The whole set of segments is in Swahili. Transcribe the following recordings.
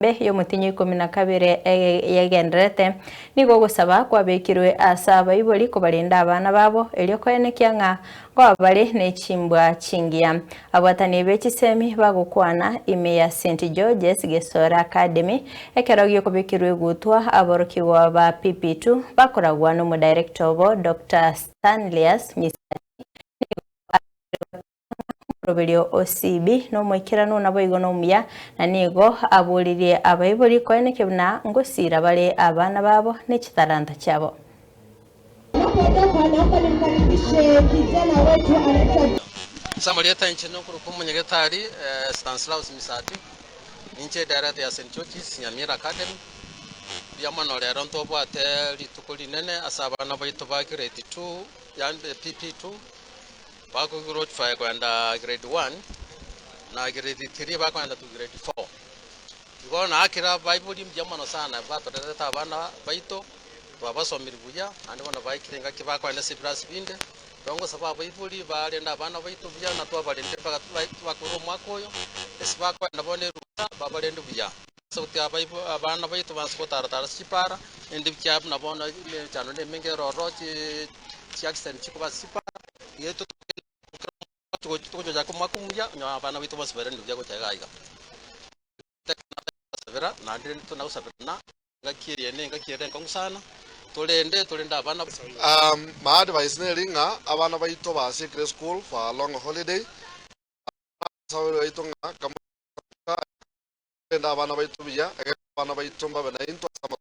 be yo mutinyi 12 yegenderete nigo gusaba kwabekirwe asaba iboli kubarinda abana babo elyo koenekia nga ngo bali nechimbwa chingia abwatani bechisemi bagukwana ime ya St George's Gesora Academy ekeragyo kubekirwe gutwa aborokiwa ba PP2 bakoragwa no mu director obo Dr. Stanley's Robelio OCB no mwikirano nabo igono muya na nigo aburirie abayiburi koeneke buna ngosira bale abana babo nechitalanta cyabo. Samalieta nchino kurukumu nyegetari Stanislaus Misati inche director ya St George's Nyamira Academy yamanore ronto bwate litukuli nene asabana bayito ba grade 2 yani PP2 bako grade 5 kwenda grade 1 na grade 3 bako kwenda to grade 4 ngona akira bible mjamano sana batoteta abana bayito babasomira buya andi bana bayikirenga kibako kwenda plus binde dongo sababu bible balenda abana bayito buya na twa balende bakuru mwakoyo esibako kwenda bone ruta babalende buya sauti abana bayito baskotara tarasipara indi kyap na bona chano ne mengero rochi chiaxten chikuba sipara yeto tuko jako makumya nya abana bayito basbere ndu jako chagaiga sabera na ndire tuna usabera ngakiriye ne ngakiriye ngong sana tolenda abana my advice ne ringa abana bayito ba secret school for a long holiday sawe bayito nga kamenda abana bayito biya abana bayito mbabe na into sama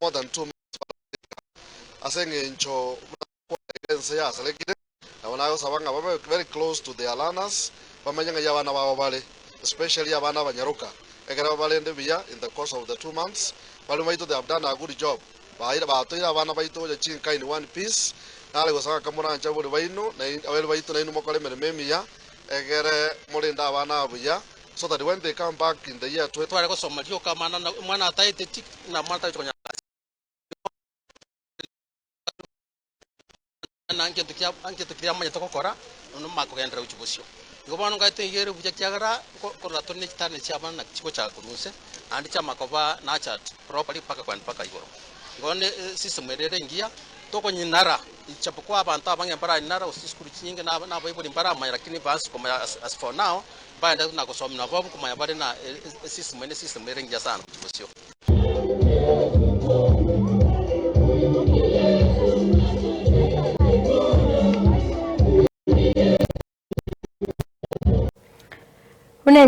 more than 2 months asenge incho ense ya selekide abana sabanga baba very close to their learners bamanyanga yabana baba bale especially abana banyaruka egera balende biya in the course of the 2 months bali bayito they have done a good job baira batoira abana bayito ya chinka in one piece nale gosanga kamura ncha buli bayino na abele bayito na inu mokole memia egere mulinda abana abuya so that when they come back in the year 20 twale kusoma lyo kama mwana ataite tik na mwana tachonya nanke tukia manya tokokora no makogendera uchibusyo ngobano ngate yere buja kyagara ko ratone kitane cyabana na kiko cha kurunse andi cha makoba na chat properly paka igoro ngone system erere ngia toko nyinara ichapo kwa abantu abange bara inara usiskuru kinge na bayibuli bara manya lakini basi koma as for now baada na kusoma na babu kumanya bare na system erere ngia sana uchibusyo